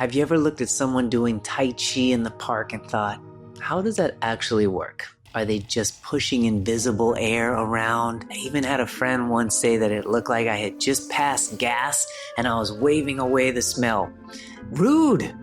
Have you ever looked at someone doing Tai Chi in the park and thought, how does that actually work? Are they just pushing invisible air around? I even had a friend once say that it looked like I had just passed gas and I was waving away the smell. Rude,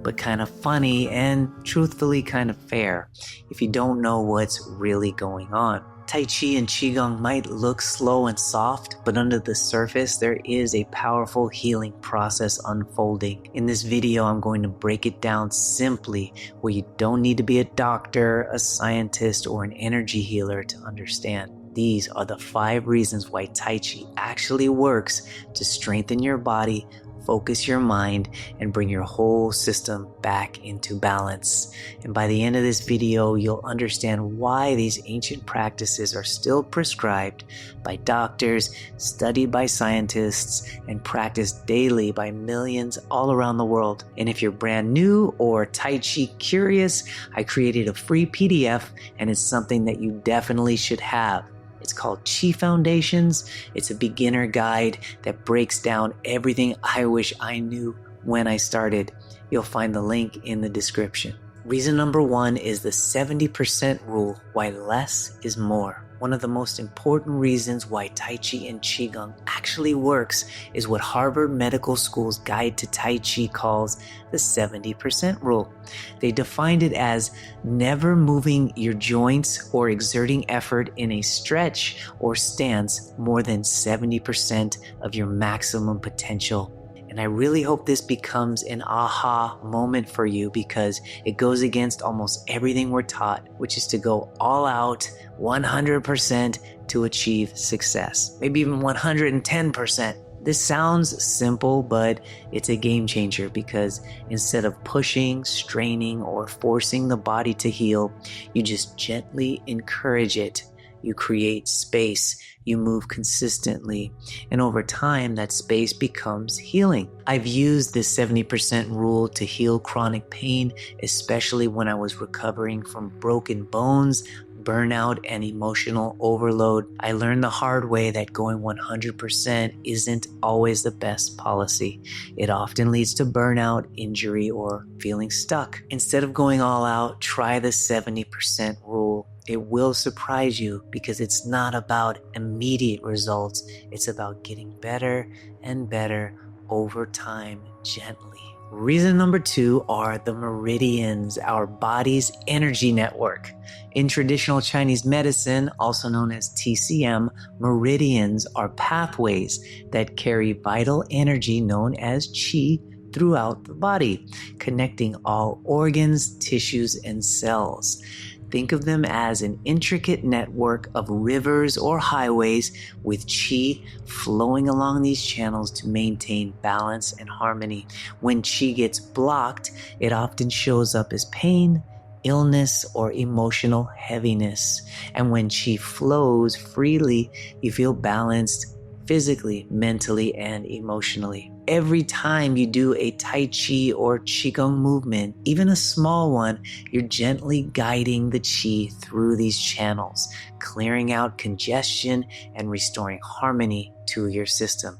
but kind of funny and truthfully kind of fair if you don't know what's really going on. Tai Chi and Qigong might look slow and soft, but under the surface, there is a powerful healing process unfolding. In this video, I'm going to break it down simply, where you don't need to be a doctor, a scientist, or an energy healer to understand. These are the 5 reasons why Tai Chi actually works to strengthen your body, focus your mind, and bring your whole system back into balance. And by the end of this video, you'll understand why these ancient practices are still prescribed by doctors, studied by scientists, and practiced daily by millions all around the world. And if you're brand new or Tai Chi curious, I created a free PDF, and it's something that you definitely should have. It's called Chi Foundations. It's a beginner guide that breaks down everything I wish I knew when I started. You'll find the link in the description. Reason number 1 is the 70% rule, why less is more. One of the most important reasons why Tai Chi and Qigong actually works is what Harvard Medical School's Guide to Tai Chi calls the 70% rule. They defined it as never moving your joints or exerting effort in a stretch or stance more than 70% of your maximum potential. And I really hope this becomes an aha moment for you, because it goes against almost everything we're taught, which is to go all out 100% to achieve success, maybe even 110%. This sounds simple, but it's a game changer, because instead of pushing, straining, or forcing the body to heal, you just gently encourage it. You create space, you move consistently, and over time that space becomes healing. I've used this 70% rule to heal chronic pain, especially when I was recovering from broken bones, burnout, and emotional overload. I learned the hard way that going 100% isn't always the best policy. It often leads to burnout, injury, or feeling stuck. Instead of going all out, try the 70% rule. It will surprise you, because it's not about immediate results. It's about getting better and better over time, gently. Reason number 2 are the meridians, our body's energy network. In traditional Chinese medicine, also known as TCM, meridians are pathways that carry vital energy known as qi throughout the body, connecting all organs, tissues, and cells. Think of them as an intricate network of rivers or highways with qi flowing along these channels to maintain balance and harmony. When qi gets blocked, it often shows up as pain, illness, or emotional heaviness. And when qi flows freely, you feel balanced physically, mentally, and emotionally. Every time you do a Tai Chi or Qigong movement, even a small one, you're gently guiding the Qi through these channels, clearing out congestion and restoring harmony to your system.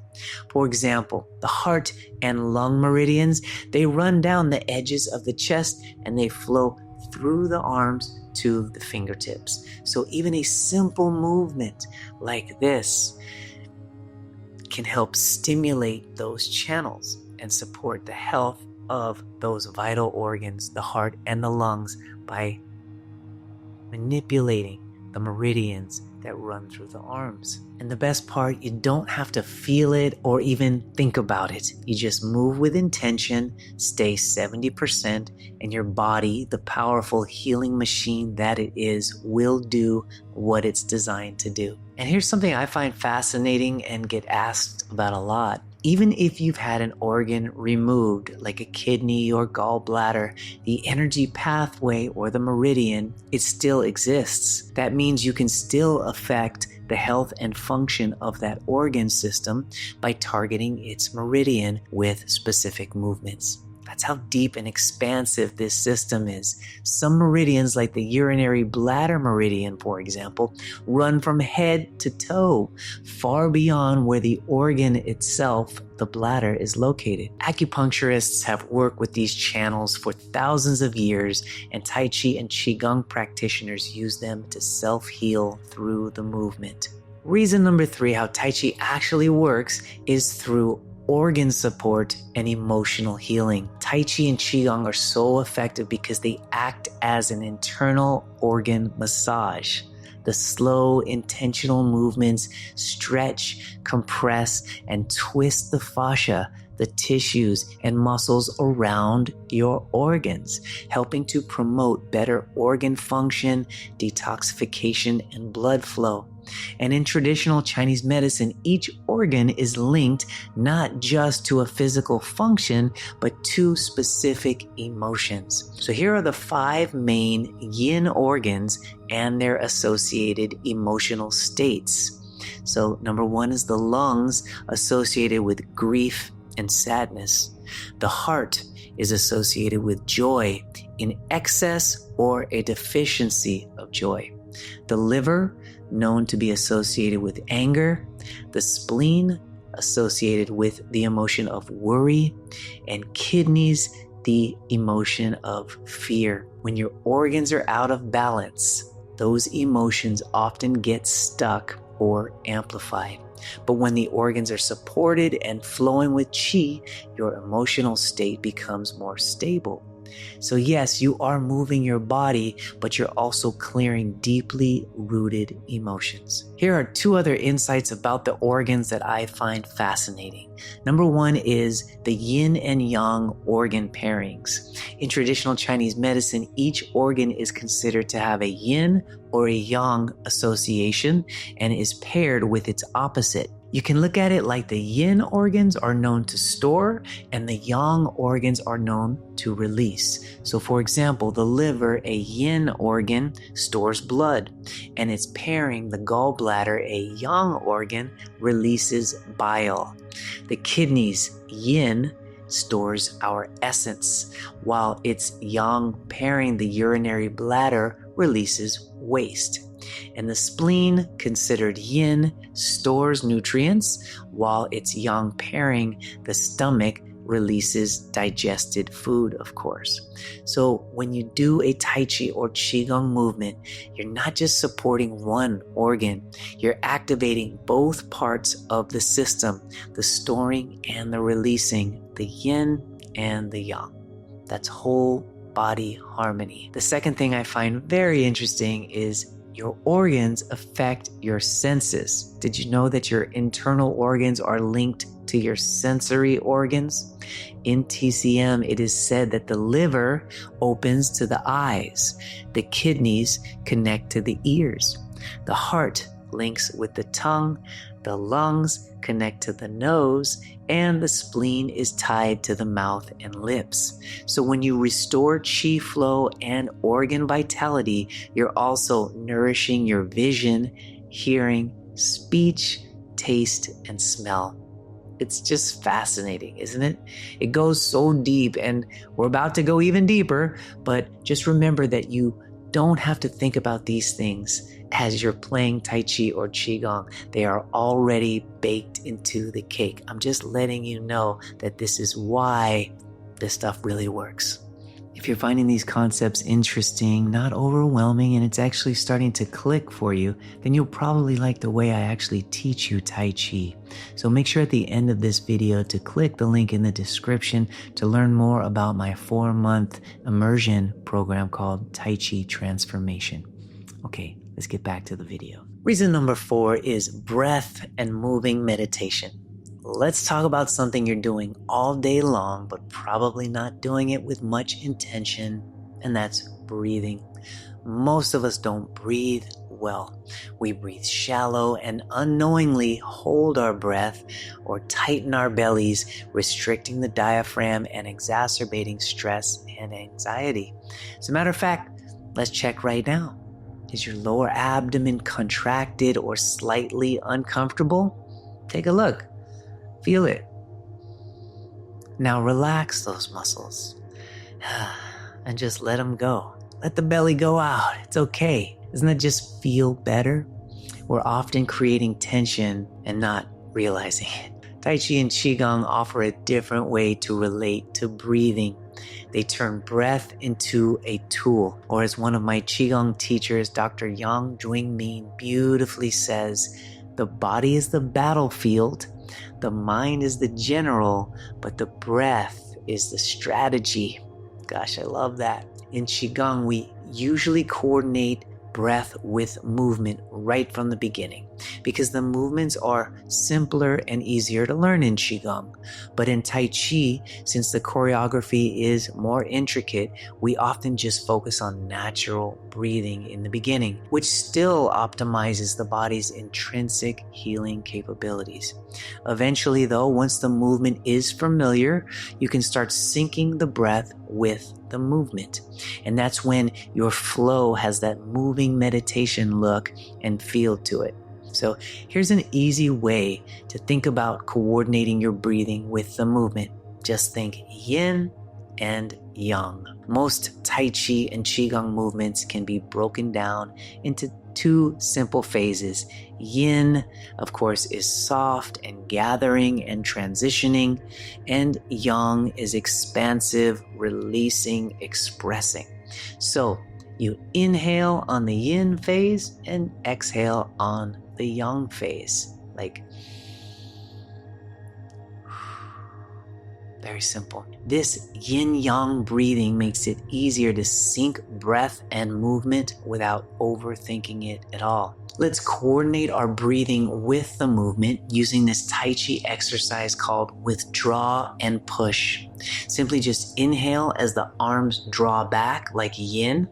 For example, the heart and lung meridians, they run down the edges of the chest and they flow through the arms to the fingertips. So even a simple movement like this can help stimulate those channels and support the health of those vital organs, the heart and the lungs, by manipulating the meridians that run through the arms. And the best part, you don't have to feel it or even think about it. You just move with intention, stay 70%, and your body, the powerful healing machine that it is, will do what it's designed to do. And here's something I find fascinating and get asked about a lot. Even if you've had an organ removed, like a kidney or gallbladder, the energy pathway or the meridian, it still exists. That means you can still affect the health and function of that organ system by targeting its meridian with specific movements. That's how deep and expansive this system is. Some meridians, like the urinary bladder meridian, for example, run from head to toe, far beyond where the organ itself, the bladder, is located. Acupuncturists have worked with these channels for thousands of years, and Tai Chi and Qigong practitioners use them to self-heal through the movement. Reason number 3 how Tai Chi actually works is through organ support and emotional healing. Tai Chi and Qigong are so effective because they act as an internal organ massage. The slow, intentional movements stretch, compress, and twist the fascia, the tissues and muscles around your organs, helping to promote better organ function, detoxification, and blood flow. And in traditional Chinese medicine, each organ is linked not just to a physical function, but to specific emotions. So here are the 5 main yin organs and their associated emotional states. So number 1 is the lungs, associated with grief and sadness. The heart is associated with joy in excess or a deficiency of joy. The liver, known to be associated with anger. The spleen, associated with the emotion of worry. And kidneys, the emotion of fear. When your organs are out of balance, those emotions often get stuck or amplified. But when the organs are supported and flowing with qi, your emotional state becomes more stable. So yes, you are moving your body, but you're also clearing deeply rooted emotions. Here are 2 other insights about the organs that I find fascinating. Number 1 is the yin and yang organ pairings. In traditional Chinese medicine, each organ is considered to have a yin or a yang association and is paired with its opposite. You can look at it like the yin organs are known to store and the yang organs are known to release. So for example, the liver, a yin organ, stores blood, and its pairing, the gallbladder, a yang organ, releases bile. The kidneys, yin, stores our essence, while its yang pairing, the urinary bladder, releases waste. And the spleen, considered yin, stores nutrients, while its yang pairing, the stomach, releases digested food, of course. So when you do a Tai Chi or Qigong movement, you're not just supporting one organ, you're activating both parts of the system, the storing and the releasing, the yin and the yang. That's whole body harmony. The second thing I find very interesting is your organs affect your senses. Did you know that your internal organs are linked to your sensory organs? In TCM, it is said that the liver opens to the eyes, the kidneys connect to the ears, the heart links with the tongue, the lungs connect to the nose, and the spleen is tied to the mouth and lips. So when you restore qi flow and organ vitality, you're also nourishing your vision, hearing, speech, taste, and smell. It's just fascinating, isn't it? It goes so deep, and we're about to go even deeper, but just remember that you don't have to think about these things as you're playing Tai Chi or Qigong. They are already baked into the cake. I'm just letting you know that this is why this stuff really works. If you're finding these concepts interesting, not overwhelming, and it's actually starting to click for you, then you'll probably like the way I actually teach you Tai Chi. So make sure at the end of this video to click the link in the description to learn more about my 4-month immersion program called Tai Chi Transformation. Okay, let's get back to the video. Reason number 4 is breath and moving meditation. Let's talk about something you're doing all day long, but probably not doing it with much intention, and that's breathing. Most of us don't breathe well. We breathe shallow and unknowingly hold our breath or tighten our bellies, restricting the diaphragm and exacerbating stress and anxiety. As a matter of fact, let's check right now. Is your lower abdomen contracted or slightly uncomfortable? Take a look. Feel it. Now relax those muscles and just let them go. Let the belly go out. It's okay. Doesn't that just feel better? We're often creating tension and not realizing it. Tai Chi and Qigong offer a different way to relate to breathing. They turn breath into a tool, or as one of my Qigong teachers, Dr. Yang Jwing-Min, beautifully says, the body is the battlefield, the mind is the general, but the breath is the strategy. Gosh, I love that. In Qigong, we usually coordinate breath with movement right from the beginning because the movements are simpler and easier to learn in Qigong. But in Tai Chi, since the choreography is more intricate, we often just focus on natural breathing in the beginning, which still optimizes the body's intrinsic healing capabilities. Eventually, though, once the movement is familiar, you can start syncing the breath with the movement. And that's when your flow has that moving meditation look and feel to it. So here's an easy way to think about coordinating your breathing with the movement. Just think yin and yang. Most Tai Chi and Qigong movements can be broken down into two simple phases. Yin, of course, is soft and gathering and transitioning, and yang is expansive, releasing, expressing. So you inhale on the yin phase and exhale on the yang phase. Like, very simple. This yin-yang breathing makes it easier to sync breath and movement without overthinking it at all. Let's coordinate our breathing with the movement using this Tai Chi exercise called withdraw and push. Simply just inhale as the arms draw back like yin,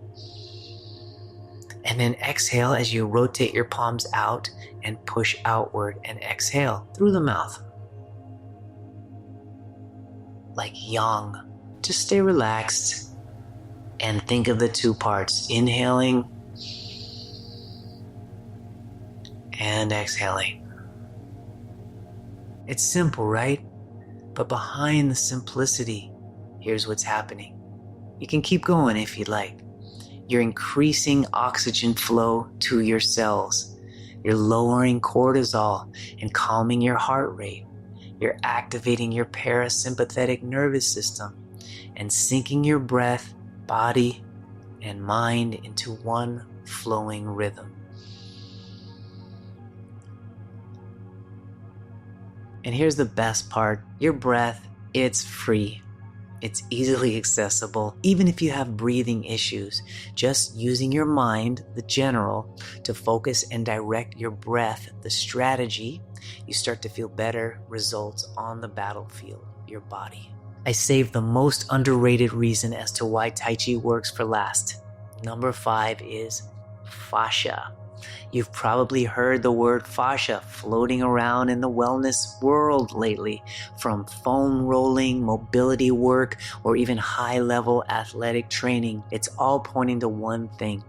and then exhale as you rotate your palms out and push outward and exhale through the mouth like yang. Just stay relaxed and think of the two parts, inhaling and exhaling. It's simple, right? But behind the simplicity, here's what's happening. You can keep going if you'd like. You're increasing oxygen flow to your cells. You're lowering cortisol and calming your heart rate. You're activating your parasympathetic nervous system and syncing your breath, body, and mind into one flowing rhythm. And here's the best part. Your breath, it's free. It's easily accessible, even if you have breathing issues. Just using your mind, the general, to focus and direct your breath, the strategy, you start to feel better results on the battlefield, your body. I saved the most underrated reason as to why Tai Chi works for last. Number 5 is fascia. You've probably heard the word fascia floating around in the wellness world lately, from foam rolling, mobility work, or even high-level athletic training. It's all pointing to one thing.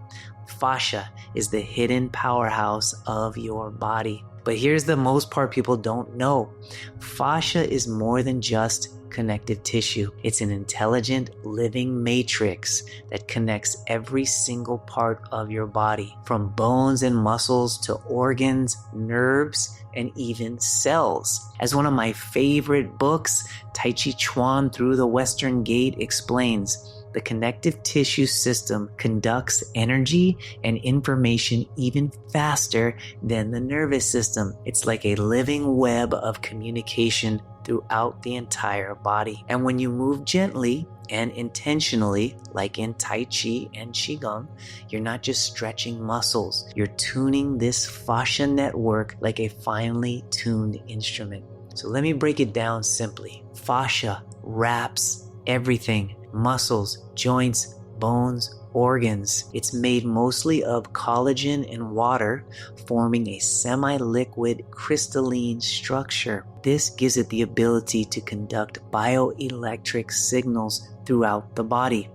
Fascia is the hidden powerhouse of your body. But here's the most part people don't know. Fascia is more than just connective tissue. It's an intelligent living matrix that connects every single part of your body, from bones and muscles to organs, nerves, and even cells. As one of my favorite books, Tai Chi Chuan Through the Western Gate explains, the connective tissue system conducts energy and information even faster than the nervous system. It's like a living web of communication throughout the entire body. And when you move gently and intentionally, like in Tai Chi and Qigong, you're not just stretching muscles. You're tuning this fascia network like a finely tuned instrument. So let me break it down simply. Fascia wraps everything. Muscles, joints, bones, organs. It's made mostly of collagen and water, forming a semi-liquid crystalline structure. This gives it the ability to conduct bioelectric signals throughout the body,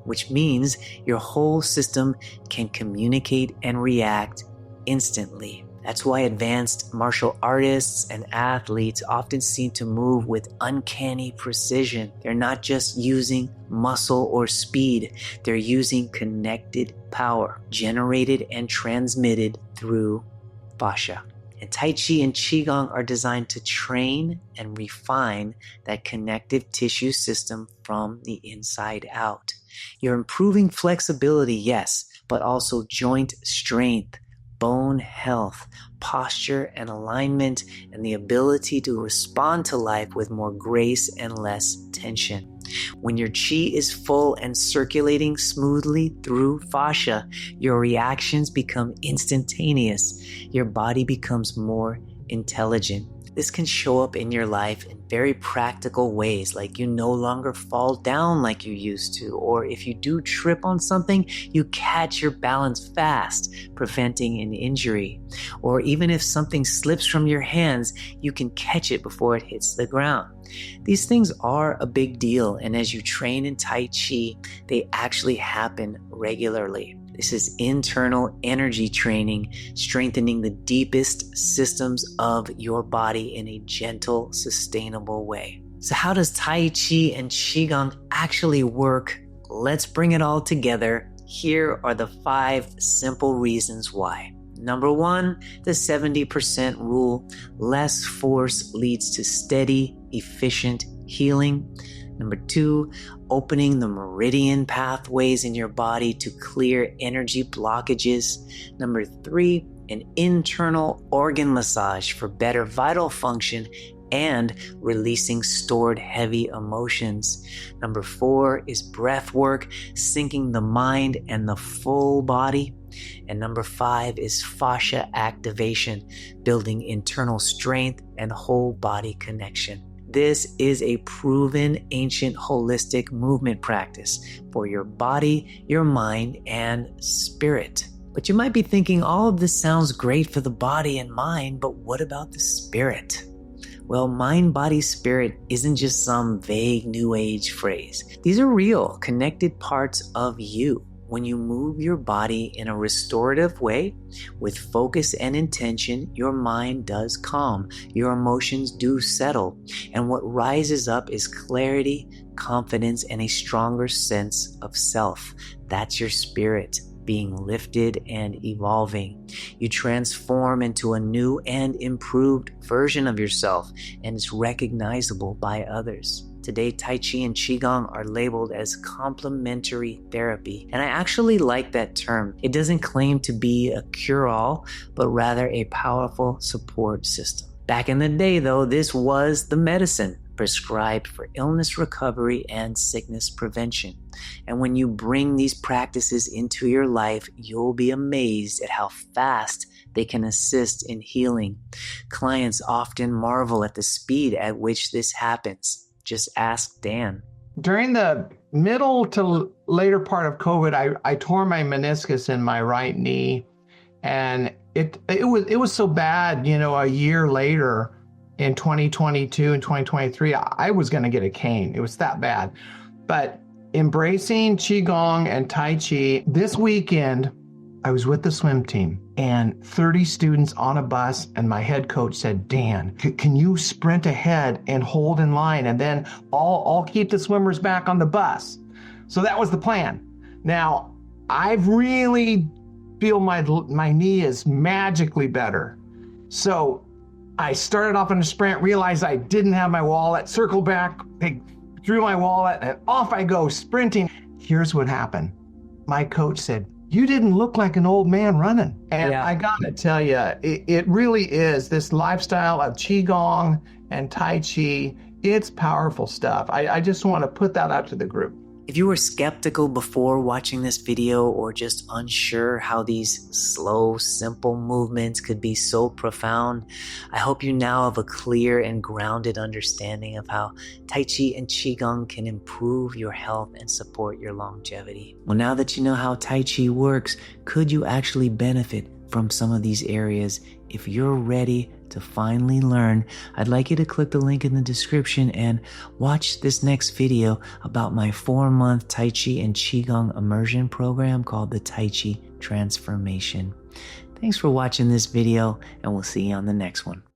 which means your whole system can communicate and react instantly. That's why advanced martial artists and athletes often seem to move with uncanny precision. They're not just using muscle or speed, they're using connected power generated and transmitted through fascia. And Tai Chi and Qigong are designed to train and refine that connective tissue system from the inside out. You're improving flexibility, yes, but also joint strength, bone health, posture and alignment, and the ability to respond to life with more grace and less tension. When your chi is full and circulating smoothly through fascia, your reactions become instantaneous. Your body becomes more intelligent. This can show up in your life in very practical ways, like you no longer fall down like you used to, or if you do trip on something, you catch your balance fast, preventing an injury. Or even if something slips from your hands, you can catch it before it hits the ground. These things are a big deal, and as you train in Tai Chi, they actually happen regularly. This is internal energy training, strengthening the deepest systems of your body in a gentle, sustainable way. So how does Tai Chi and Qigong actually work? Let's bring it all together. Here are the 5 simple reasons why. Number 1, the 70% rule. Less force leads to steady, efficient healing. Number 2, opening the meridian pathways in your body to clear energy blockages. Number 3, an internal organ massage for better vital function and releasing stored heavy emotions. Number 4 is breath work, syncing the mind and the full body. And number 5 is fascia activation, building internal strength and whole body connection. This is a proven ancient holistic movement practice for your body, your mind, and spirit. But you might be thinking, all of this sounds great for the body and mind, but what about the spirit? Well, mind, body, spirit isn't just some vague new age phrase. These are real, connected parts of you. When you move your body in a restorative way, with focus and intention, your mind does calm, your emotions do settle, and what rises up is clarity, confidence, and a stronger sense of self. That's your spirit being lifted and evolving. You transform into a new and improved version of yourself, and it's recognizable by others. Today, Tai Chi and Qigong are labeled as complementary therapy, and I actually like that term. It doesn't claim to be a cure-all, but rather a powerful support system. Back in the day, though, this was the medicine prescribed for illness recovery and sickness prevention. And when you bring these practices into your life, you'll be amazed at how fast they can assist in healing. Clients often marvel at the speed at which this happens. Just ask Dan. During the middle to later part of COVID, I tore my meniscus in my right knee, and it was so bad, a year later in 2022 and 2023, I was going to get a cane. It was that bad. But embracing Qigong and Tai Chi, this weekend, I was with the swim team and 30 students on a bus, and my head coach said, Dan, can you sprint ahead and hold in line, and then I'll keep the swimmers back on the bus. So that was the plan. Now, I've really feel my knee is magically better. So I started off in a sprint, realized I didn't have my wallet, circled back, threw my wallet, and off I go sprinting. Here's what happened. My coach said, you didn't look like an old man running. And I gotta tell you, it really is this lifestyle of Qigong and Tai Chi. It's powerful stuff. I just want to put that out to the group. If you were skeptical before watching this video, or just unsure how these slow, simple movements could be so profound, I hope you now have a clear and grounded understanding of how Tai Chi and Qigong can improve your health and support your longevity. Well, now that you know how Tai Chi works, could you actually benefit from some of these areas? If you're ready to finally learn, I'd like you to click the link in the description and watch this next video about my 4-month Tai Chi and Qigong immersion program called the Tai Chi Transformation. Thanks for watching this video, and we'll see you on the next one.